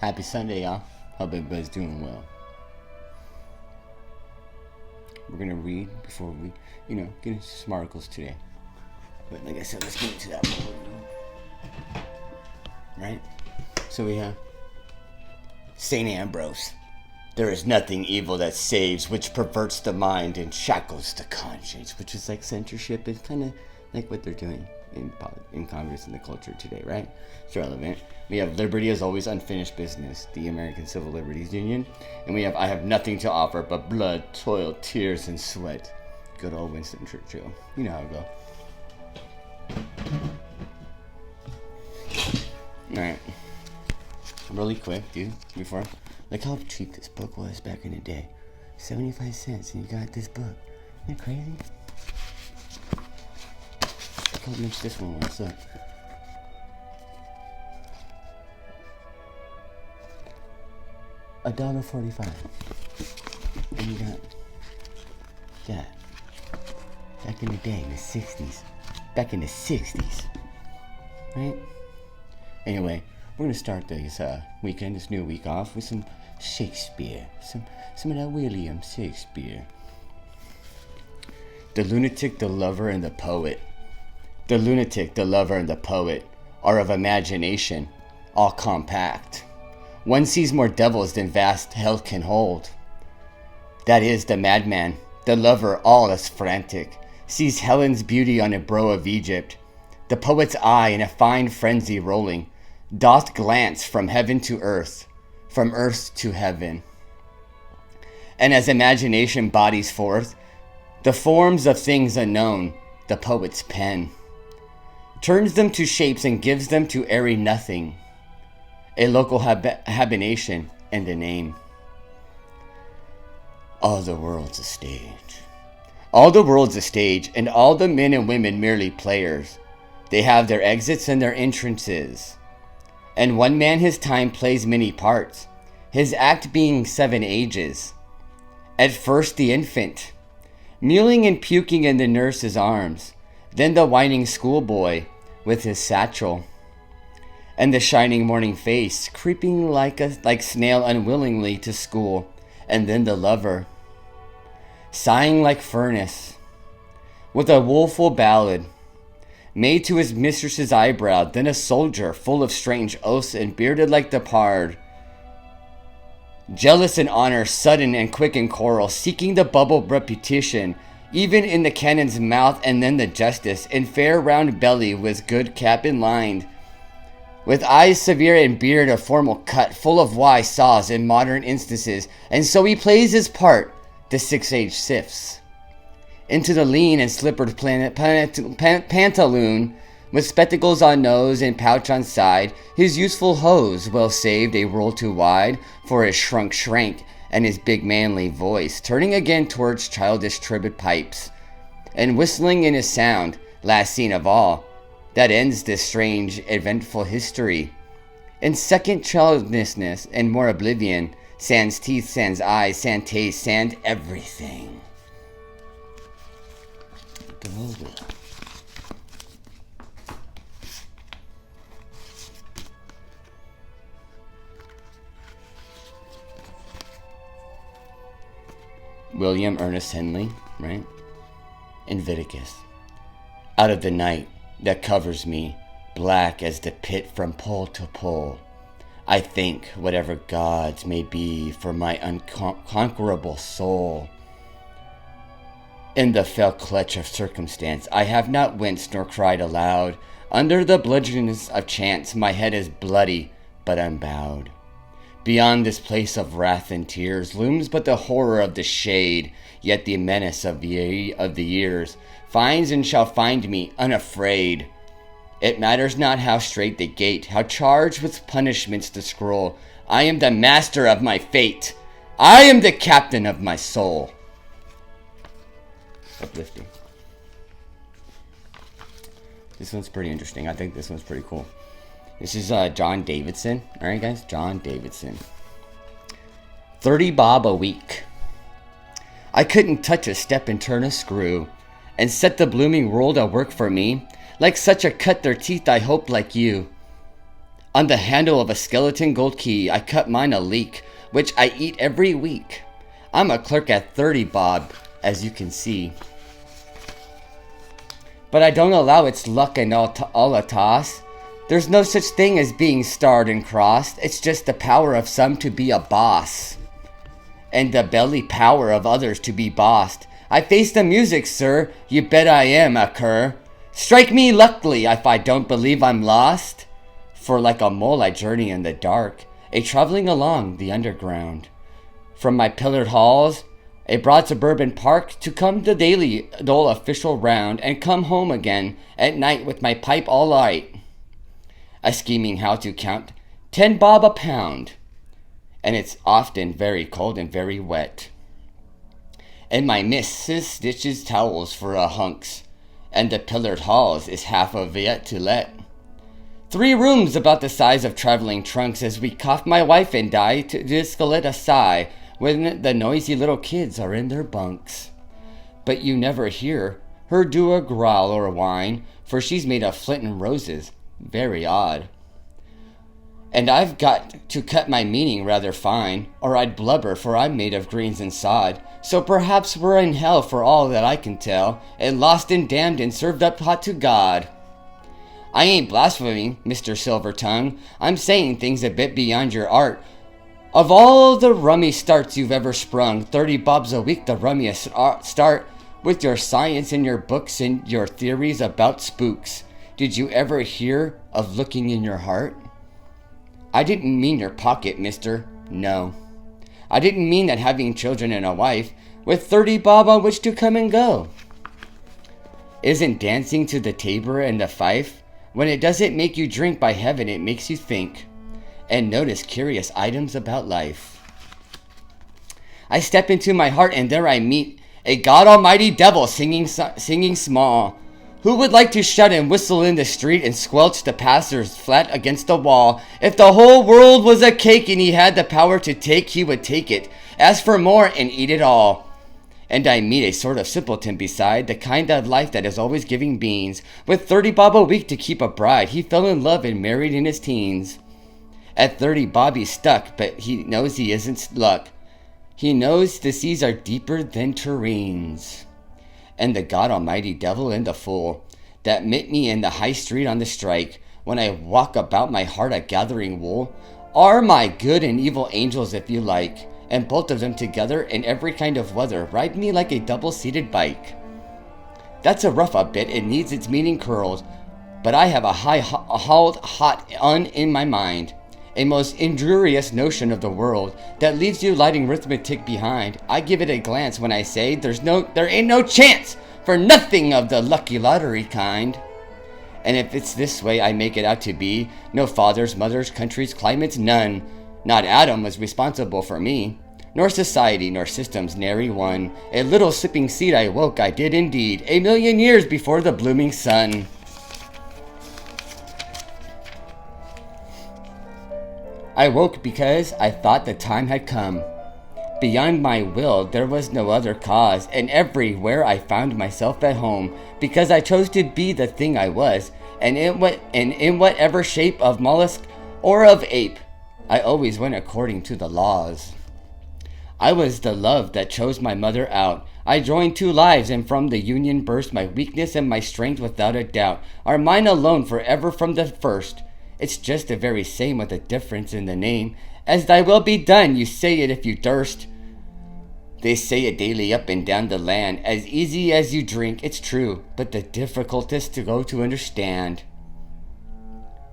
Happy Sunday, y'all. Hope everybody's doing well. We're gonna read before we, get into some articles today. But like I said, let's get into that one. Right? So we have St. Ambrose. There is nothing evil that saves, which perverts the mind and shackles the conscience, which is like censorship. It's kind of like what they're doing in Congress and the culture today, right? It's relevant. We have liberty is always unfinished business, the American Civil Liberties Union. And we have I have nothing to offer but blood, toil, tears, and sweat. Good old Winston Churchill. You know how it goes. Alright. Really quick, dude, before. Like how cheap this book was back in the day. 75 cents and you got this book. Isn't that crazy? Look how much this one was. Look. $1.45. And you got that. Back in the day, in the 60s. Back in the 60s. Right? Anyway, we're gonna start this weekend, this new week off with some Shakespeare. Some of that William Shakespeare. The lunatic, the lover, and the poet. The lunatic, the lover, and the poet are of imagination, all compact. One sees more devils than vast hell can hold. That is the madman, the lover, all as frantic, sees Helen's beauty on a brow of Egypt. The poet's eye in a fine frenzy rolling, doth glance from heaven to earth, from earth to heaven. And as imagination bodies forth the forms of things unknown, the poet's pen turns them to shapes and gives them to airy nothing, a local habitation and a name. All the world's a stage. All the world's a stage, and all the men and women merely players. They have their exits and their entrances. And one man his time plays many parts, his act being 7 ages. At first the infant, mewling and puking in the nurse's arms, then the whining schoolboy with his satchel, and the shining morning face creeping like snail unwillingly to school, and then the lover, sighing like furnace, with a woeful ballad made to his mistress's eyebrow, then a soldier full of strange oaths and bearded like the pard, jealous in honor, sudden and quick in quarrel, seeking the bubble repetition, even in the cannon's mouth, and then the justice, in fair round belly with good cap inlined, with eyes severe and beard of formal cut, full of wise saws in modern instances, and so he plays his part, the 6-age sifts into the lean and slippered pantaloon, with spectacles on nose and pouch on side, his useful hose well saved a roll too wide for his shrunk shrank, and his big manly voice turning again towards childish tribbed pipes, and whistling in his sound, last scene of all, that ends this strange eventful history. In second childlessness and more oblivion, sans teeth, sans eyes, sans taste, sans everything. William Ernest Henley, right? Invictus. Out of the night that covers me, black as the pit from pole to pole, I think whatever gods may be for my unconquerable soul. In the fell clutch of circumstance, I have not winced nor cried aloud. Under the bludgeonings of chance, my head is bloody but unbowed. Beyond this place of wrath and tears looms but the horror of the shade, yet the menace of the years finds and shall find me unafraid. It matters not how straight the gate, how charged with punishments the scroll. I am the master of my fate. I am the captain of my soul. Uplifting. This one's pretty interesting. I think this one's pretty cool. This is John Davidson. Alright guys, John Davidson. 30 bob a week. I couldn't touch a step and turn a screw, and set the blooming world at work for me. Like such a cut their teeth I hope like you. On the handle of a skeleton gold key, I cut mine a leak, which I eat every week. I'm a clerk at 30 bob, as you can see. But I don't allow its luck and all a toss. There's no such thing as being starred and crossed. It's just the power of some to be a boss, and the belly power of others to be bossed. I face the music, sir. You bet I am a cur. Strike me luckily if I don't believe I'm lost. For like a mole I journey in the dark, a traveling along the underground. From my pillared halls, a broad suburban park, to come the daily dull official round, and come home again at night with my pipe all light. A scheming how to count 10 bob a pound, and it's often very cold and very wet. And my missus stitches towels for a hunks, and the pillared halls is half of it to let. 3 rooms about the size of traveling trunks, as we cough my wife and I to discolate a sigh when the noisy little kids are in their bunks. But you never hear her do a growl or whine, for she's made of flint and roses, very odd. And I've got to cut my meaning rather fine, or I'd blubber, for I'm made of greens and sod. So perhaps we're in hell for all that I can tell, and lost and damned and served up hot to God. I ain't blaspheming, Mr. Silver Tongue. I'm saying things a bit beyond your art. Of all the rummy starts you've ever sprung, 30 bobs a week the rummiest start, with your science and your books and your theories about spooks. Did you ever hear of looking in your heart? I didn't mean your pocket, mister. No. I didn't mean that having children and a wife, with 30 bob on which to come and go. Isn't dancing to the tabor and the fife? When it doesn't make you drink, by heaven, it makes you think and notice curious items about life. I step into my heart, and there I meet a God Almighty devil singing small. Who would like to shout and whistle in the street and squelch the passers flat against the wall? If the whole world was a cake and he had the power to take, he would take it, ask for more, and eat it all. And I meet a sort of simpleton beside, the kind of life that is always giving beans. With 30 bob a week to keep a bride, he fell in love and married in his teens. At 30 bob he's stuck, but he knows he isn't luck. He knows the seas are deeper than tureens. And the God Almighty devil and the fool that met me in the high street on the strike, when I walk about my heart a gathering wool, are my good and evil angels, if you like, and both of them together in every kind of weather ride me like a double-seated bike. That's a rough a bit, it needs its meaning curled, but I have a hauled hot un in my mind, a most injurious notion of the world that leaves you lighting arithmetic behind. I give it a glance when I say there ain't no chance for nothing of the lucky lottery kind. And if it's this way I make it out to be, no fathers, mothers, countries, climates, none. Not Adam was responsible for me, nor society, nor systems, nary one. A little sipping seed I woke, I did indeed, 1,000,000 years before the blooming sun. I woke because I thought the time had come. Beyond my will there was no other cause, and everywhere I found myself at home, because I chose to be the thing I was, and in whatever shape of mollusk or of ape, I always went according to the laws. I was the love that chose my mother out. I joined 2 lives, and from the union burst my weakness and my strength without a doubt, are mine alone forever from the first. It's just the very same with a difference in the name. As thy will be done, you say it if you durst. They say it daily up and down the land, as easy as you drink, it's true, but the difficultest to go to understand.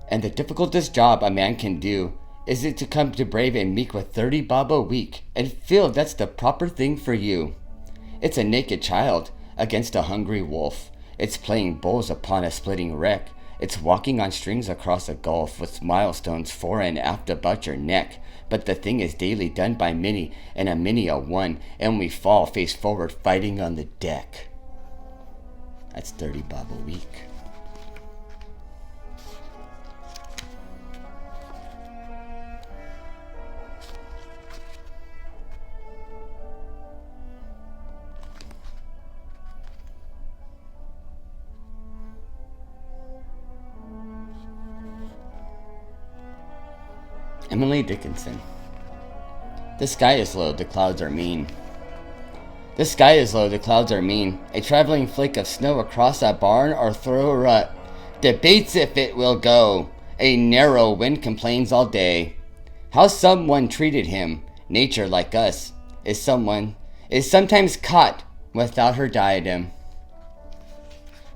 And the difficultest job a man can do is it to come to brave and meek with 30 bob a week, and feel that's the proper thing for you. It's a naked child against a hungry wolf. It's playing bowls upon a splitting wreck. It's walking on strings across a gulf, with milestones fore and aft about your neck. But the thing is daily done by many, and a many a one, and we fall face forward fighting on the deck. That's 30 bob a week. Emily Dickinson. The sky is low, the clouds are mean. The sky is low, the clouds are mean. A traveling flake of snow across a barn or through a rut debates if it will go. A narrow wind complains all day. How someone treated him, nature like us, is sometimes caught without her diadem.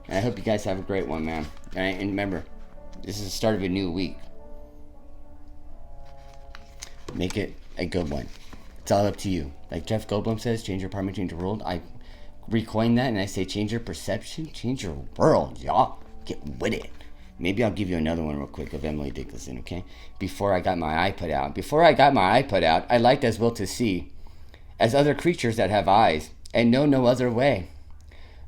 And I hope you guys have a great one, man. And remember, this is the start of a new week. Make it a good one. It's all up to you. Like Jeff Goldblum says, change your apartment, change your world. I recoin that and I say change your perception, change your world, y'all. Get with it. Maybe I'll give you another one real quick of Emily Dickinson, okay? Before I got my eye put out, I liked as well to see as other creatures that have eyes and know no other way.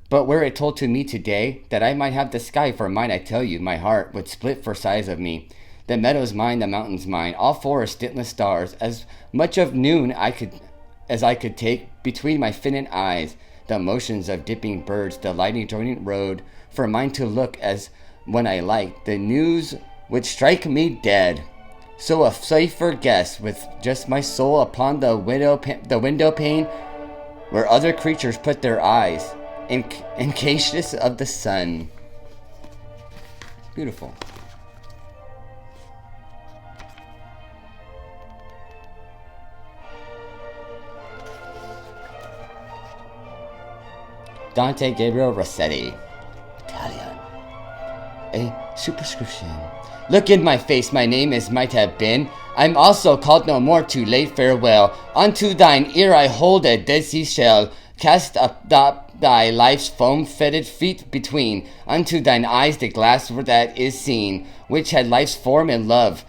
But were it told to me today that I might have the sky for mine, I tell you, my heart would split for size of me. The meadow's mine, the mountain's mine, all four are stintless stars, as much of noon as I could take between my finite eyes, the motions of dipping birds, the lighting joining road, for mine to look as when I like, the news would strike me dead. So a safer guess, with just my soul upon the window pane, where other creatures put their eyes, encases of the sun. Beautiful. Dante Gabriel Rossetti. Italian. A superscription. Look in my face, my name is might have been. I'm also called no more, too late, farewell. Unto thine ear I hold a dead sea shell. Cast up thy life's foam-fetid feet between. Unto thine eyes the glass that is seen, which had life's form and love.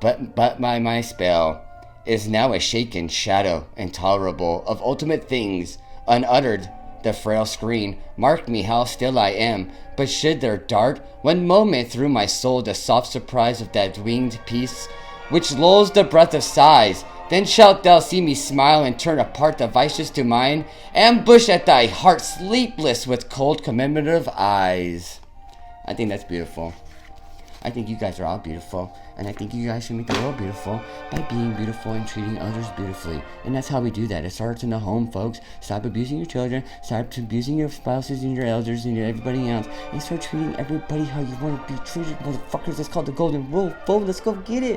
But by my spell is now a shaken shadow intolerable of ultimate things unuttered. The frail screen marked me how still I am, but should there dart one moment through my soul the soft surprise of that winged peace which lulls the breath of sighs, then shalt thou see me smile and turn apart the vices to mine, ambush at thy heart sleepless with cold commemorative eyes. I think that's beautiful. I think you guys are all beautiful, and I think you guys should make the world beautiful by being beautiful and treating others beautifully. And that's how we do that. It starts in the home, folks. Stop abusing your children, stop abusing your spouses and your elders and everybody else, and start treating everybody how you want to be treated, motherfuckers. That's called the golden rule, folks. Let's go get it.